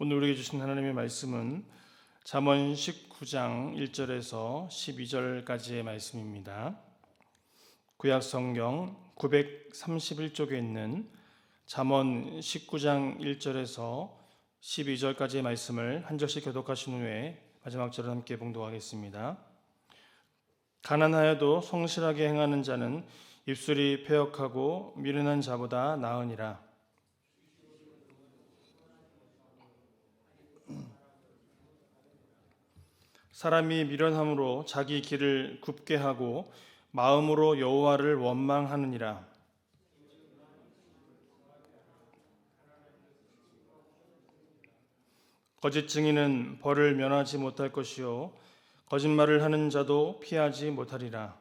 오늘 우리에게 주신 하나님의 말씀은 잠언 19장 1절에서 12절까지의 말씀입니다. 구약 성경 931쪽에 있는 잠언 19장 1절에서 12절까지의 말씀을 한 절씩 교독하신 후에 마지막 절을 함께 봉독하겠습니다. 가난하여도 성실하게 행하는 자는 입술이 패역하고 미련한 자보다 나으니라. 사람이 미련함으로 자기 길을 굽게 하고 마음으로 여호와를 원망하느니라. 거짓 증인은 벌을 면하지 못할 것이요 거짓말을 하는 자도 피하지 못하리라.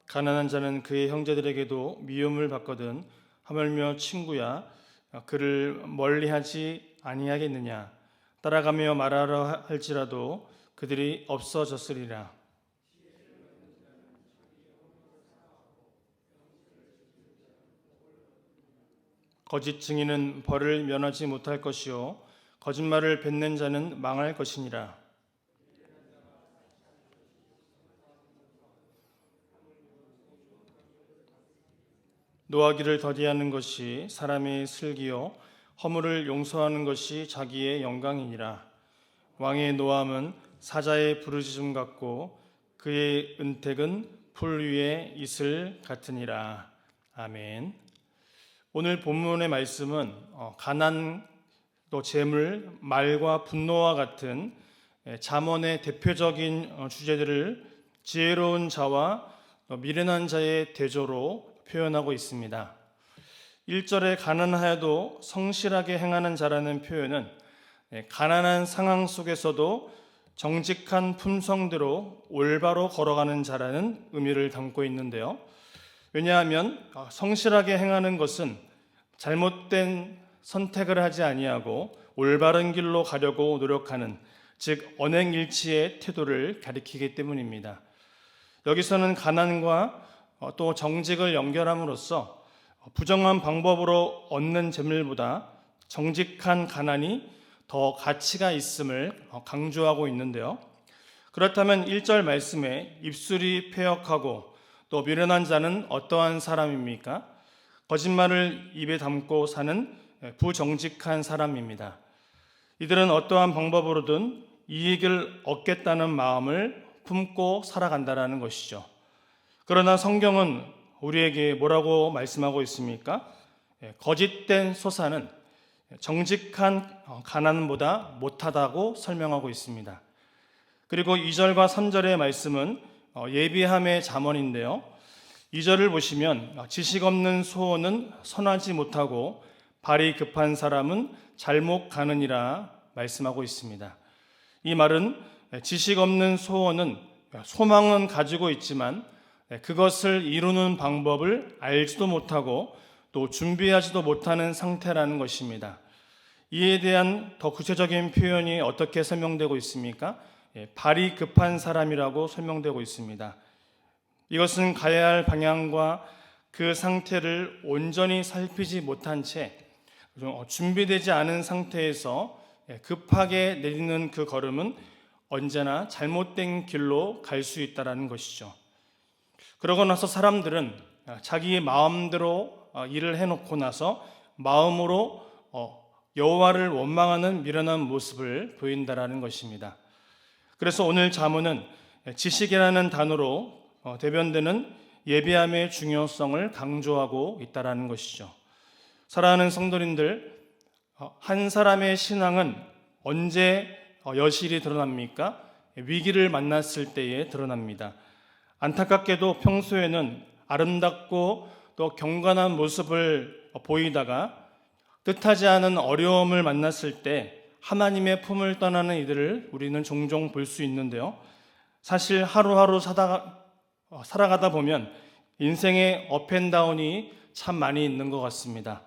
가난한 자는 그의 형제들에게도 미움을 받거든 하물며 친구야 그를 멀리하지 아니하겠느냐. 따라가며 말하려 할지라도 그들이 없어졌으리라. 거짓 증인은 벌을 면하지 못할 것이요 거짓말을 뱉는 자는 망할 것이니라. 노하기를 더디하는 것이 사람의 슬기요 허물을 용서하는 것이 자기의 영광이니라. 왕의 노함은 사자의 부르짖음 같고 그의 은택은 풀 위에 이슬 같으니라. 아멘. 오늘 본문의 말씀은 가난, 또 재물, 말과 분노와 같은 잠언의 대표적인 주제들을 지혜로운 자와 미련한 자의 대조로 표현하고 있습니다. 1절에 가난하여도 성실하게 행하는 자라는 표현은 가난한 상황 속에서도 정직한 품성대로 올바로 걸어가는 자라는 의미를 담고 있는데요. 왜냐하면 성실하게 행하는 것은 잘못된 선택을 하지 아니하고 올바른 길로 가려고 노력하는, 즉 언행일치의 태도를 가리키기 때문입니다. 여기서는 가난과 또 정직을 연결함으로써 부정한 방법으로 얻는 재물보다 정직한 가난이 더 가치가 있음을 강조하고 있는데요. 그렇다면 1절 말씀에 입술이 패역하고 또 미련한 자는 어떠한 사람입니까? 거짓말을 입에 담고 사는 부정직한 사람입니다. 이들은 어떠한 방법으로든 이익을 얻겠다는 마음을 품고 살아간다는 것이죠. 그러나 성경은 우리에게 뭐라고 말씀하고 있습니까? 거짓된 소사는 정직한 가난보다 못하다고 설명하고 있습니다. 그리고 2절과 3절의 말씀은 예비함의 잠언인데요. 2절을 보시면 지식 없는 소원은 선하지 못하고 발이 급한 사람은 잘못 가느니라 말씀하고 있습니다. 이 말은 지식 없는 소원은 소망은 가지고 있지만 그것을 이루는 방법을 알지도 못하고 또 준비하지도 못하는 상태라는 것입니다. 이에 대한 더 구체적인 표현이 어떻게 설명되고 있습니까? 발이 급한 사람이라고 설명되고 있습니다. 이것은 가야 할 방향과 그 상태를 온전히 살피지 못한 채 준비되지 않은 상태에서 급하게 내딛는 그 걸음은 언제나 잘못된 길로 갈 수 있다는 것이죠. 그러고 나서 사람들은 자기의 마음대로 일을 해놓고 나서 마음으로 여호와를 원망하는 미련한 모습을 보인다라는 것입니다. 그래서 오늘 잠언은 지식이라는 단어로 대변되는 예비함의 중요성을 강조하고 있다라는 것이죠. 사랑하는 성도님들, 한 사람의 신앙은 언제 여실히 드러납니까? 위기를 만났을 때에 드러납니다. 안타깝게도 평소에는 아름답고 또 경건한 모습을 보이다가 뜻하지 않은 어려움을 만났을 때 하나님의 품을 떠나는 이들을 우리는 종종 볼 수 있는데요. 사실 하루하루 살아가다 보면 인생의 업앤다운이 참 많이 있는 것 같습니다.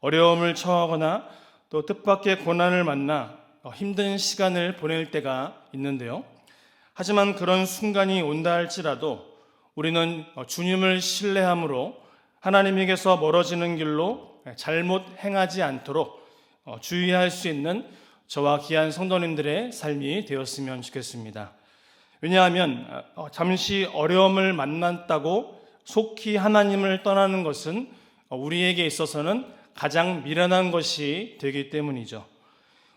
어려움을 처하거나 또 뜻밖의 고난을 만나 힘든 시간을 보낼 때가 있는데요. 하지만 그런 순간이 온다 할지라도 우리는 주님을 신뢰함으로 하나님에게서 멀어지는 길로 잘못 행하지 않도록 주의할 수 있는 저와 귀한 성도님들의 삶이 되었으면 좋겠습니다. 왜냐하면 잠시 어려움을 만났다고 속히 하나님을 떠나는 것은 우리에게 있어서는 가장 미련한 것이 되기 때문이죠.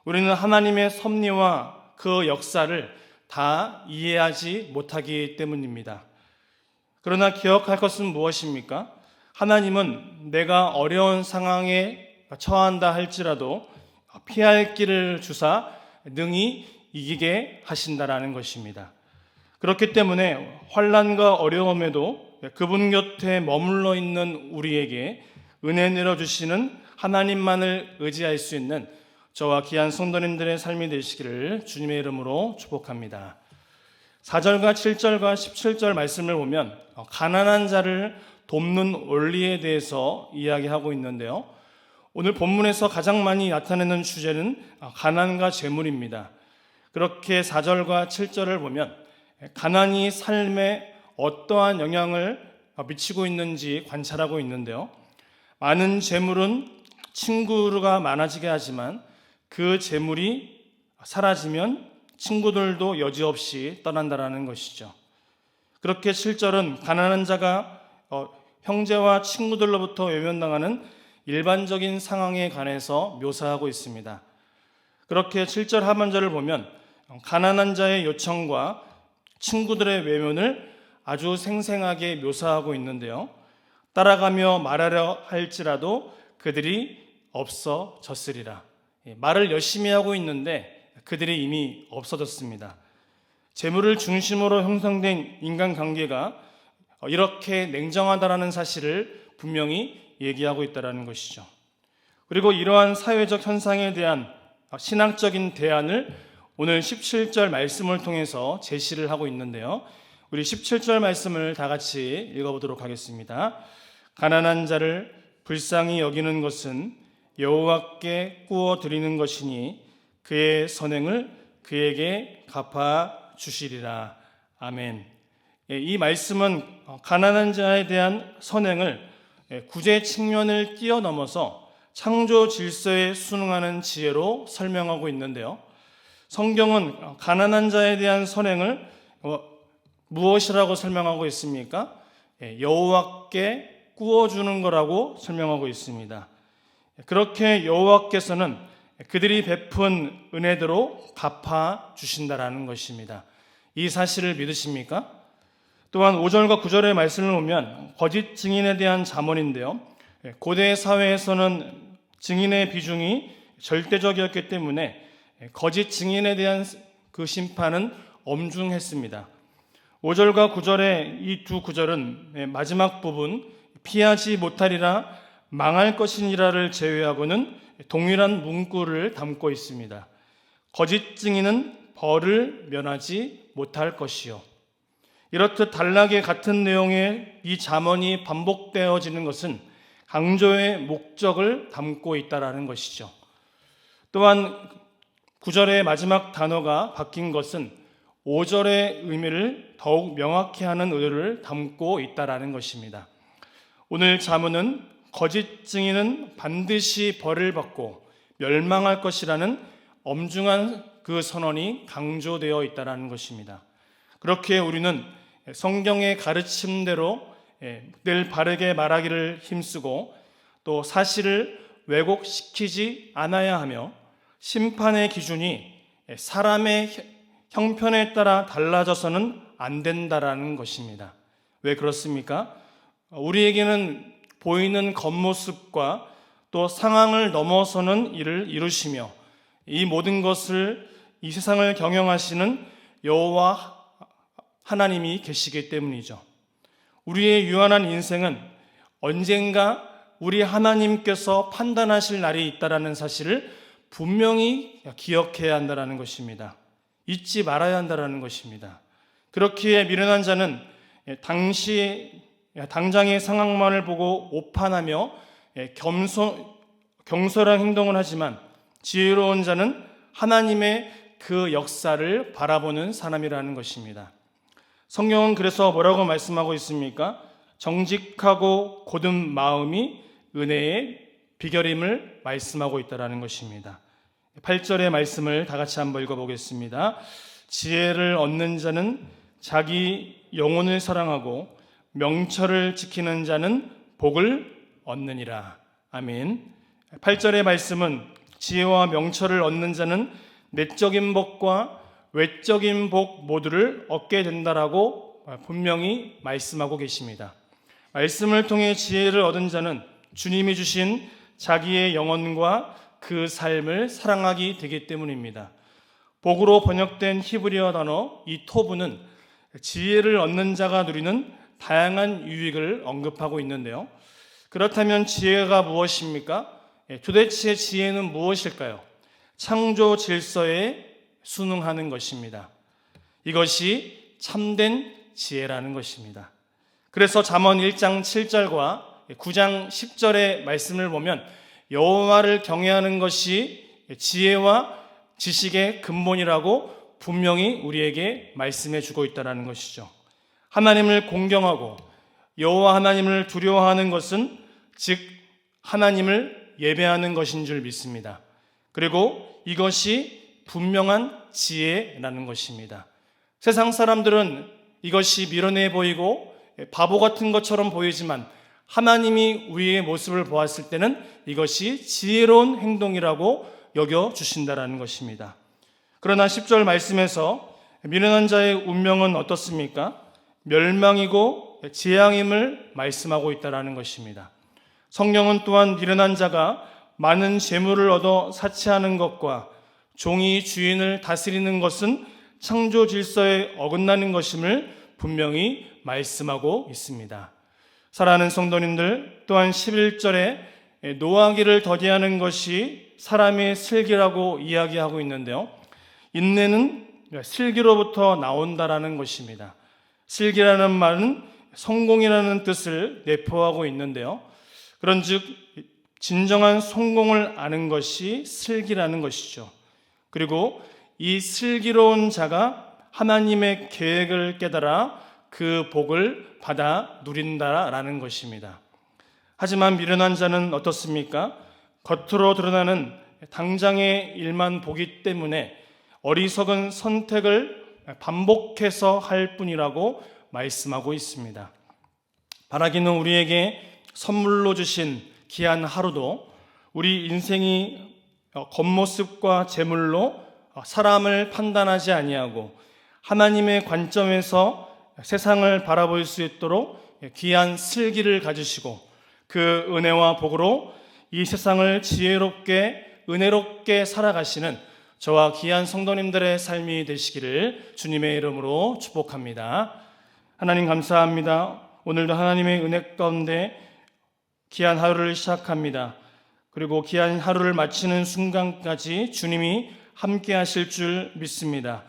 우리는 하나님의 섭리와 그 역사를 다 이해하지 못하기 때문입니다. 그러나 기억할 것은 무엇입니까? 하나님은 내가 어려운 상황에 처한다 할지라도 피할 길을 주사 능히 이기게 하신다라는 것입니다. 그렇기 때문에 환난과 어려움에도 그분 곁에 머물러 있는 우리에게 은혜 내려주시는 하나님만을 의지할 수 있는 저와 귀한 성도님들의 삶이 되시기를 주님의 이름으로 축복합니다. 4절과 7절과 17절 말씀을 보면 가난한 자를 돕는 원리에 대해서 이야기하고 있는데요. 오늘 본문에서 가장 많이 나타내는 주제는 가난과 재물입니다. 그렇게 4절과 7절을 보면 가난이 삶에 어떠한 영향을 미치고 있는지 관찰하고 있는데요. 많은 재물은 친구가 많아지게 하지만 그 재물이 사라지면 친구들도 여지없이 떠난다라는 것이죠. 그렇게 7절은 가난한 자가 형제와 친구들로부터 외면당하는 일반적인 상황에 관해서 묘사하고 있습니다. 그렇게 7절 하반절을 보면 가난한 자의 요청과 친구들의 외면을 아주 생생하게 묘사하고 있는데요. 따라가며 말하려 할지라도 그들이 없어졌으리라. 말을 열심히 하고 있는데 그들이 이미 없어졌습니다. 재물을 중심으로 형성된 인간관계가 이렇게 냉정하다라는 사실을 분명히 얘기하고 있다는 것이죠. 그리고 이러한 사회적 현상에 대한 신학적인 대안을 오늘 17절 말씀을 통해서 제시를 하고 있는데요. 우리 17절 말씀을 다 같이 읽어보도록 하겠습니다. 가난한 자를 불쌍히 여기는 것은 여호와께 구워 드리는 것이니 그의 선행을 그에게 갚아 주시리라. 아멘. 이 말씀은 가난한 자에 대한 선행을 구제 측면을 뛰어넘어서 창조 질서에 순응하는 지혜로 설명하고 있는데요. 성경은 가난한 자에 대한 선행을 무엇이라고 설명하고 있습니까? 여호와께 구워주는 거라고 설명하고 있습니다. 그렇게 여호와께서는 그들이 베푼 은혜대로 갚아 주신다라는 것입니다. 이 사실을 믿으십니까? 또한 5절과 9절의 말씀을 보면 거짓 증인에 대한 잠언인데요. 고대 사회에서는 증인의 비중이 절대적이었기 때문에 거짓 증인에 대한 그 심판은 엄중했습니다. 5절과 9절의 이 두 구절은 마지막 부분 피하지 못하리라 망할 것이니라를 제외하고는 동일한 문구를 담고 있습니다. 거짓 증인은 벌을 면하지 못할 것이요. 이렇듯 단락의 같은 내용의 이 잠언이 반복되어지는 것은 강조의 목적을 담고 있다라는 것이죠. 또한 9절의 마지막 단어가 바뀐 것은 5절의 의미를 더욱 명확히 하는 의도를 담고 있다라는 것입니다. 오늘 잠언은 거짓 증인은 반드시 벌을 받고 멸망할 것이라는 엄중한 그 선언이 강조되어 있다라는 것입니다. 그렇게 우리는 성경의 가르침대로 늘 바르게 말하기를 힘쓰고 또 사실을 왜곡시키지 않아야 하며 심판의 기준이 사람의 형편에 따라 달라져서는 안 된다라는 것입니다. 왜 그렇습니까? 우리에게는 보이는 겉모습과 또 상황을 넘어서는 일을 이루시며 이 모든 것을 이 세상을 경영하시는 여호와 하나님이 계시기 때문이죠. 우리의 유한한 인생은 언젠가 우리 하나님께서 판단하실 날이 있다라는 사실을 분명히 기억해야 한다는 것입니다. 잊지 말아야 한다는 것입니다. 그렇기에 미련한 자는 당장의 상황만을 보고 오판하며 경솔한 행동을 하지만 지혜로운 자는 하나님의 그 역사를 바라보는 사람이라는 것입니다. 성경은 그래서 뭐라고 말씀하고 있습니까? 정직하고 곧은 마음이 은혜의 비결임을 말씀하고 있다는 것입니다. 8절의 말씀을 다 같이 한번 읽어보겠습니다. 지혜를 얻는 자는 자기 영혼을 사랑하고 명철을 지키는 자는 복을 얻느니라. 아멘. 8절의 말씀은 지혜와 명철을 얻는 자는 내적인 복과 외적인 복 모두를 얻게 된다라고 분명히 말씀하고 계십니다. 말씀을 통해 지혜를 얻은 자는 주님이 주신 자기의 영혼과 그 삶을 사랑하게 되기 때문입니다. 복으로 번역된 히브리어 단어 이 토브는 지혜를 얻는 자가 누리는 다양한 유익을 언급하고 있는데요. 그렇다면 지혜가 무엇입니까? 도대체 지혜는 무엇일까요? 창조 질서에 순응하는 것입니다. 이것이 참된 지혜라는 것입니다. 그래서 잠언 1장 7절과 9장 10절의 말씀을 보면 여호와를 경외하는 것이 지혜와 지식의 근본이라고 분명히 우리에게 말씀해 주고 있다는 것이죠. 하나님을 공경하고 여호와 하나님을 두려워하는 것은 즉 하나님을 예배하는 것인 줄 믿습니다. 그리고 이것이 분명한 지혜라는 것입니다. 세상 사람들은 이것이 미련해 보이고 바보 같은 것처럼 보이지만 하나님이 우리의 모습을 보았을 때는 이것이 지혜로운 행동이라고 여겨주신다는 것입니다. 그러나 10절 말씀에서 미련한 자의 운명은 어떻습니까? 멸망이고 재앙임을 말씀하고 있다는 것입니다. 성경은 또한 미련한 자가 많은 재물을 얻어 사치하는 것과 종이 주인을 다스리는 것은 창조 질서에 어긋나는 것임을 분명히 말씀하고 있습니다. 사랑하는 성도님들, 또한 11절에 노하기를 더디하는 것이 사람의 슬기라고 이야기하고 있는데요. 인내는 슬기로부터 나온다라는 것입니다. 슬기라는 말은 성공이라는 뜻을 내포하고 있는데요. 그런즉 진정한 성공을 아는 것이 슬기라는 것이죠. 그리고 이 슬기로운 자가 하나님의 계획을 깨달아 그 복을 받아 누린다라는 것입니다. 하지만 미련한 자는 어떻습니까? 겉으로 드러나는 당장의 일만 보기 때문에 어리석은 선택을 반복해서 할 뿐이라고 말씀하고 있습니다. 바라기는 우리에게 선물로 주신 귀한 하루도 우리 인생이 겉모습과 재물로 사람을 판단하지 아니하고 하나님의 관점에서 세상을 바라볼 수 있도록 귀한 슬기를 가지시고 그 은혜와 복으로 이 세상을 지혜롭게 은혜롭게 살아가시는 저와 귀한 성도님들의 삶이 되시기를 주님의 이름으로 축복합니다. 하나님 감사합니다. 오늘도 하나님의 은혜 가운데 귀한 하루를 시작합니다. 그리고 귀한 하루를 마치는 순간까지 주님이 함께 하실 줄 믿습니다.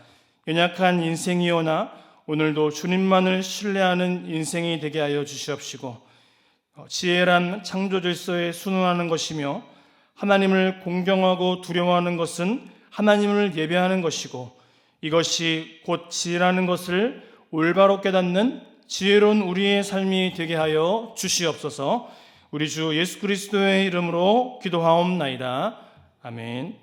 연약한 인생이오나 오늘도 주님만을 신뢰하는 인생이 되게 하여 주시옵시고 지혜란 창조 질서에 순응하는 것이며 하나님을 공경하고 두려워하는 것은 하나님을 예배하는 것이고 이것이 곧 지혜라는 것을 올바로 깨닫는 지혜로운 우리의 삶이 되게 하여 주시옵소서. 우리 주 예수 그리스도의 이름으로 기도하옵나이다. 아멘.